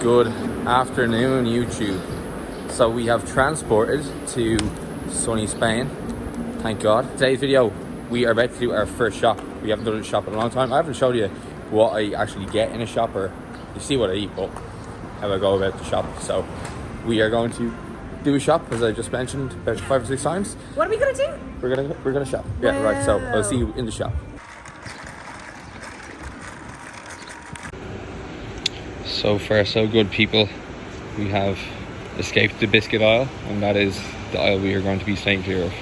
Good afternoon, YouTube. So we have transported to sunny Spain, thank God. Today's video, we are about to do our first shop. We haven't done a shop in a long time. I haven't showed you what I actually get in a shop, or you see what I eat, but how I go about the shop. So we are going to do a shop, as I just mentioned about 5 or 6 times. What are we gonna do? We're gonna shop. Yeah, Wow. right. So I'll see you in the shop. So far, so good, people. We have escaped the biscuit aisle, and that is the aisle we are going to be staying clear of.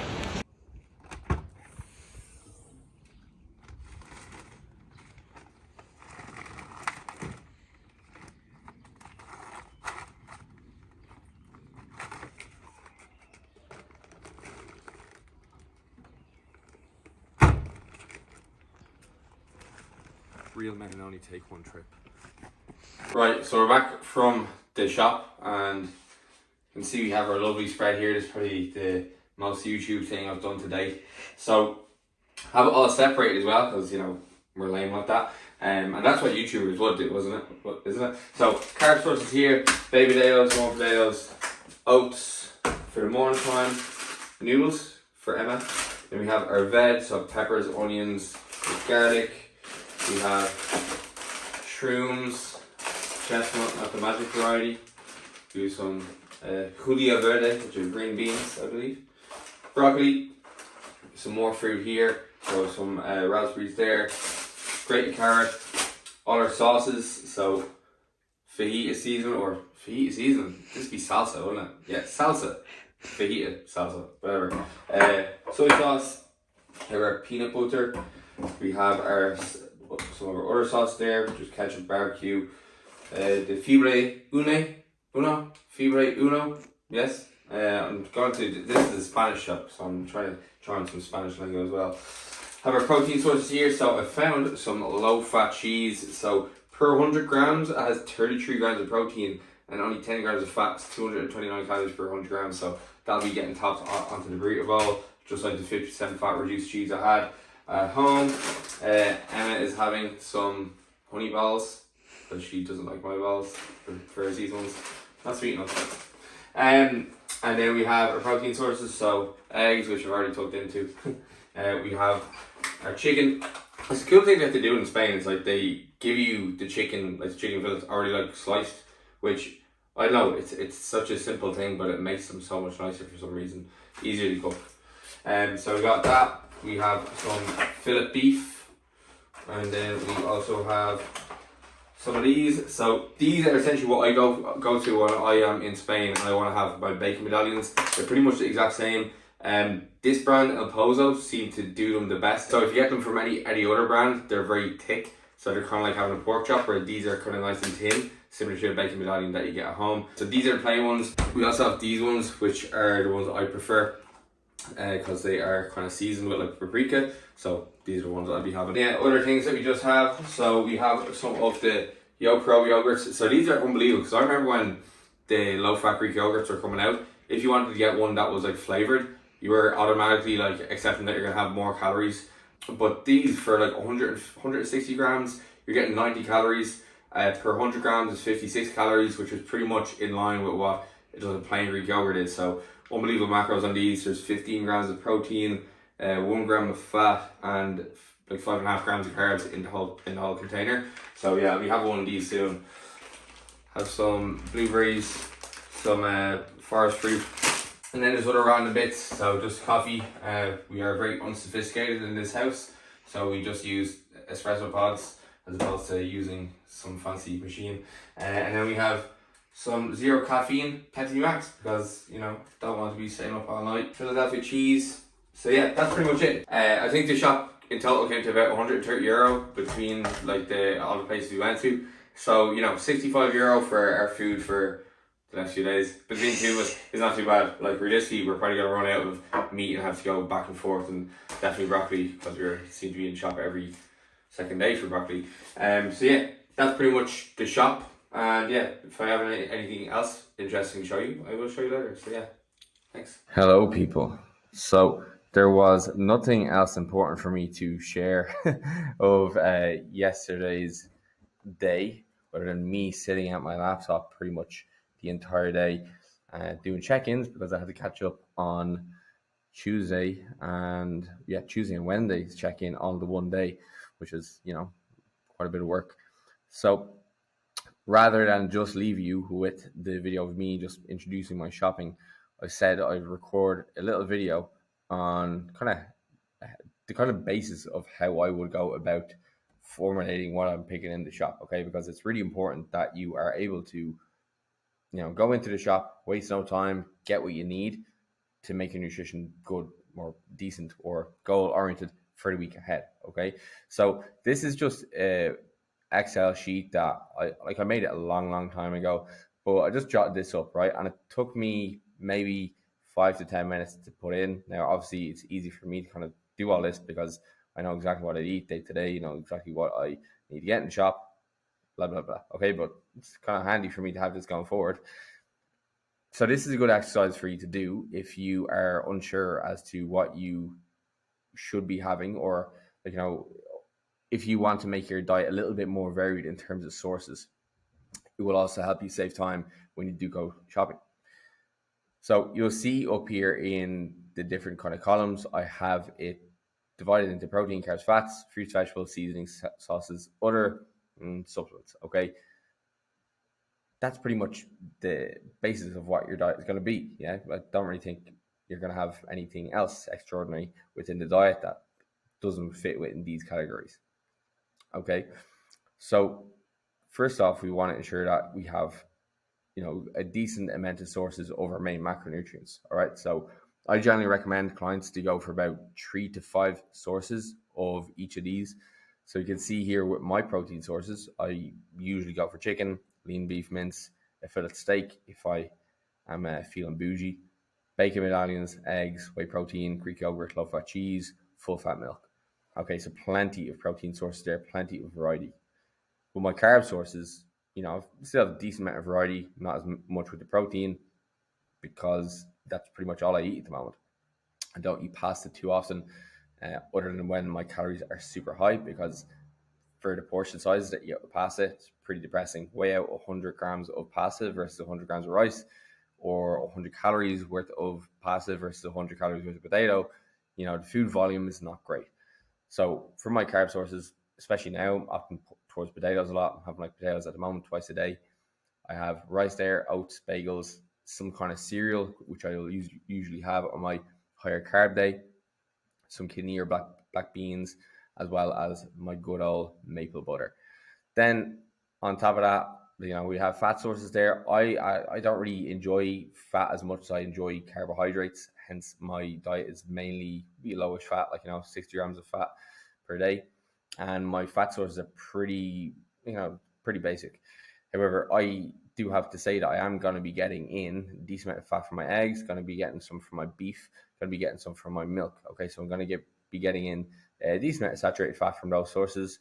Real men only take one trip. Right, so we're back from the shop, and you can see we have our lovely spread here. This is probably the most YouTube thing I've done to date. So have it all separated as well, because we're lame like that. And that's what YouTubers would do, wasn't it? Isn't it? So carb sources here: baby potatoes, small potatoes, oats for the morning time, noodles for Emma. Then we have our veg, so peppers, onions, garlic. We have shrooms, chestnut, not the magic variety. Do some judía verde, which is green beans, I believe. Broccoli, some more fruit here, so some raspberries there. Grated carrot, all our sauces, so fajita season, this would be salsa, wouldn't it? Yeah, salsa, fajita, salsa, whatever. Soy sauce, we have our peanut butter, we have some of our other sauce there, which is ketchup, barbecue, the fibre uno, yes. I'm going to, this is a Spanish shop, so I'm trying to try on some Spanish lingo as well. Have our protein sources here, so I found some low fat cheese. So per 100 grams, it has 33 grams of protein and only 10 grams of fat. It's 229 calories per 100 grams, so that'll be getting topped onto the burrito bowl, just like the 50% fat reduced cheese I had at home. Emma is having some honey balls, but she doesn't like my balls, for these ones. Not sweet enough. And then we have our protein sources, so eggs, which I've already tucked into. We have our chicken. It's a cool thing they have to do in Spain. It's like they give you the chicken, like the chicken fillets already like sliced, which I know it's such a simple thing, but it makes them so much nicer for some reason, easier to cook. So we got that. We have some fillet beef, and then we also have some of these. So these are essentially what I go to when I am in Spain and I want to have my bacon medallions. They're pretty much the exact same. This brand El Pozo seem to do them the best. So if you get them from any other brand, they're very thick, so they're kind of like having a pork chop, where these are kind of nice and thin, similar to a bacon medallion that you get at home. So these are the plain ones. We also have these ones, which are the ones that I prefer, because they are kind of seasoned with like paprika. So these are the ones that I'll be having. Yeah, other things that we just have. So we have some of the Pro yogurts. So these are unbelievable, because I remember when the low fat Greek yogurts were coming out, if you wanted to get one that was like flavored, you were automatically like accepting that you're gonna have more calories. But these, for like 160 grams, you're getting 90 calories. Per 100 grams is 56 calories, which is pretty much in line with what it does a plain Greek yogurt is. So unbelievable macros on these. There's 15 grams of protein, 1 gram of fat, and like 5.5 grams of carbs in the whole container. So yeah, we have one of these soon. Have some blueberries, some forest fruit, and then there's other random bits. So just coffee. We are very unsophisticated in this house, so we just use espresso pods as opposed to using some fancy machine. And then we have some zero caffeine Pepsi Max, because don't want to be staying up all night. Philadelphia cheese. So yeah, that's pretty much it. I think the shop in total came to about €130 between like all the places we went to. So €65 for our food for the next few days. Between two of us is not too bad. Like realistically, we're probably gonna run out of meat and have to go back and forth, and definitely broccoli, because we seem to be in the shop every second day for broccoli. So yeah, that's pretty much the shop. And yeah, if I have anything else interesting to show you, I will show you later. So yeah, thanks. Hello, people. So there was nothing else important for me to share of yesterday's day, other than me sitting at my laptop pretty much the entire day doing check-ins, because I had to catch up on Tuesday and Wednesday's check-in on the one day, which is, quite a bit of work. So rather than just leave you with the video of me just introducing my shopping, I said I'd record a little video on the kind of basis of how I would go about formulating what I'm picking in the shop, okay? Because it's really important that you are able to, go into the shop, waste no time, get what you need to make your nutrition good, more decent, or goal oriented for the week ahead, okay? So this is just a Excel sheet that I made it a long time ago, but I just jotted this up, right? And it took me maybe 5 to 10 minutes to put in. Now, obviously, it's easy for me to kind of do all this because I know exactly what I eat day to day, exactly what I need to get in the shop, blah, blah, blah. Okay, but it's kind of handy for me to have this going forward. So this is a good exercise for you to do if you are unsure as to what you should be having, or if you want to make your diet a little bit more varied in terms of sources. It will also help you save time when you do go shopping. So you'll see up here in the different kind of columns, I have it divided into protein, carbs, fats, fruits, vegetables, seasonings, sauces, other supplements, okay? That's pretty much the basis of what your diet is going to be, yeah? I don't really think you're going to have anything else extraordinary within the diet that doesn't fit within these categories, okay? So first off, we want to ensure that we have, a decent amount of sources of our main macronutrients, all right? So I generally recommend clients to go for about 3 to 5 sources of each of these. So you can see here with my protein sources, I usually go for chicken, lean beef mince, a fillet steak if I am feeling bougie, bacon medallions, eggs, whey protein, Greek yogurt, low-fat cheese, full-fat milk. Okay, so plenty of protein sources there, plenty of variety. With my carb sources, I still have a decent amount of variety, not as much with the protein, because that's pretty much all I eat at the moment. I don't eat pasta too often, other than when my calories are super high, because for the portion size that you eat with pasta, it's pretty depressing. Weigh out 100 grams of pasta versus 100 grams of rice, or 100 calories worth of pasta versus 100 calories worth of potato. The food volume is not great. So for my carb sources, especially now, I'm opting towards potatoes a lot. I'm having potatoes at the moment twice a day. I have rice there, oats, bagels, some kind of cereal, which I will usually have on my higher carb day, some kidney or black beans, as well as my good old maple butter. Then on top of that, we have fat sources there. I don't really enjoy fat as much as I enjoy carbohydrates. Hence, my diet is mainly lowish fat, 60 grams of fat per day. And my fat sources are pretty basic. However, I do have to say that I am going to be getting in a decent amount of fat from my eggs, going to be getting some from my beef, going to be getting some from my milk. Okay, so I'm going to be getting in a decent amount of saturated fat from those sources.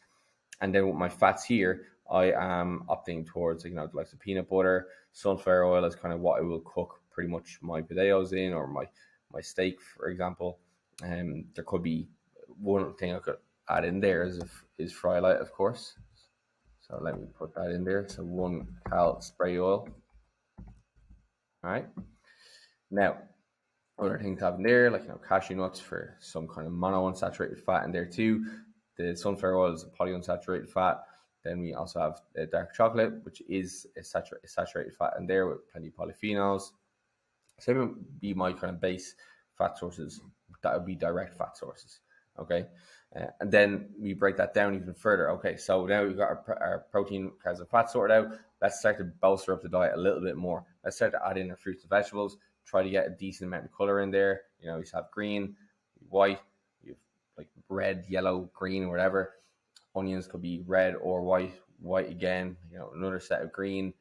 And then with my fats here, I am opting towards, the likes of peanut butter, sunflower oil is kind of what I will cook pretty much my potatoes in, or my steak, for example. There could be one thing I could add in there is fry light, of course. So let me put that in there. So 1 cal spray oil. All right. Now, other things to have in there, cashew nuts for some kind of monounsaturated fat in there too. The sunflower oil is a polyunsaturated fat. Then we also have dark chocolate, which is a saturated fat in there with plenty of polyphenols. So that would be my kind of base fat sources. That would be direct fat sources. Okay. And then we break that down even further. Okay, so now we've got our protein, carbs, and fat sorted out. Let's start to bolster up the diet a little bit more. Let's start to add in our fruits and vegetables. Try to get a decent amount of color in there. You have green, white, you have red, yellow, green, or whatever. Onions could be red or white. White again. Another set of green,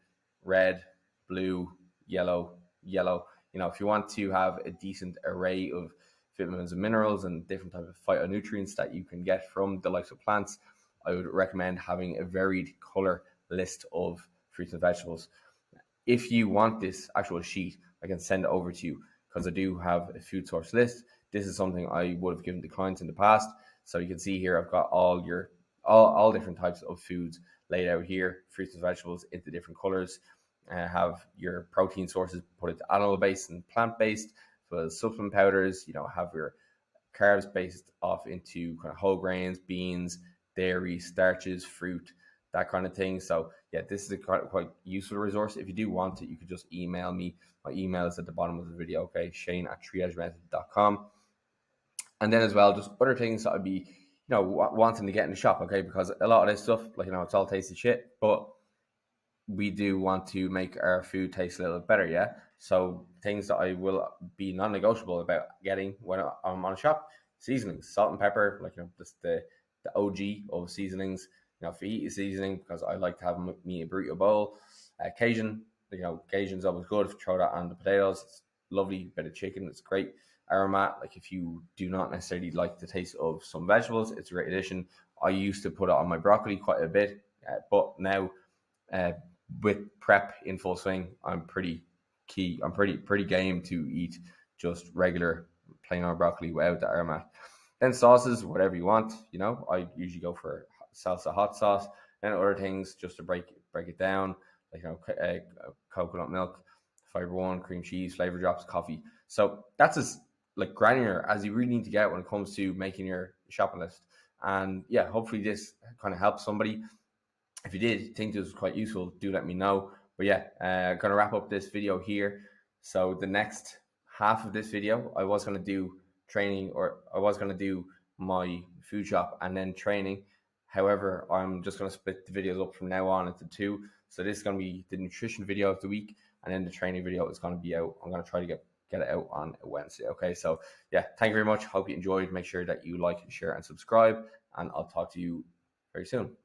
red, blue, yellow. If you want to have a decent array of vitamins and minerals and different types of phytonutrients that you can get from the likes of plants, I would recommend having a varied color list of fruits and vegetables. If you want this actual sheet, I can send it over to you, because I do have a food source list. This is something I would have given to clients in the past. So you can see here I've got all different types of foods laid out here. Fruits and vegetables into different colors. Have your protein sources put into animal-based and plant-based, as well as supplement powders. Have your carbs based off into kind of whole grains, beans, dairy, starches, fruit, that kind of thing. So yeah, this is a quite useful resource. If you do want it, you could just email me. My email is at the bottom of the video. Okay, shane@triagemethod.com. And then as well, just other things that I'd be, wanting to get in the shop. Okay, because a lot of this stuff, like, it's all tasty shit, but we do want to make our food taste a little better, yeah? So things that I will be non-negotiable about getting when I'm on a shop: seasonings, salt and pepper, like, just the OG of seasonings. Fajita seasoning, because I like to have me a burrito bowl. Cajun, Cajun's always good. Throw that on the potatoes. It's lovely. Bit of chicken, it's great. Aromat, like, if you do not necessarily like the taste of some vegetables, it's a great addition. I used to put it on my broccoli quite a bit, but now, with prep in full swing, I'm pretty game to eat just regular plain old broccoli without the aromat. Then sauces, whatever you want. I usually go for salsa hot sauce. And other things just to break it down, like, coconut milk, fiber one, cream cheese, flavor drops, coffee. So that's as like granular as you really need to get when it comes to making your shopping list. And yeah, hopefully this kind of helps somebody. If you did think this was quite useful, do let me know. But yeah, gonna wrap up this video here. So the next half of this video, I was gonna do training, or I was gonna do my food shop and then training. However, I'm just gonna split the videos up from now on into two. So this is gonna be the nutrition video of the week, and then the training video is gonna be out. I'm gonna try to get it out on Wednesday. Okay, so yeah, thank you very much. Hope you enjoyed. Make sure that you like, share, and subscribe, and I'll talk to you very soon.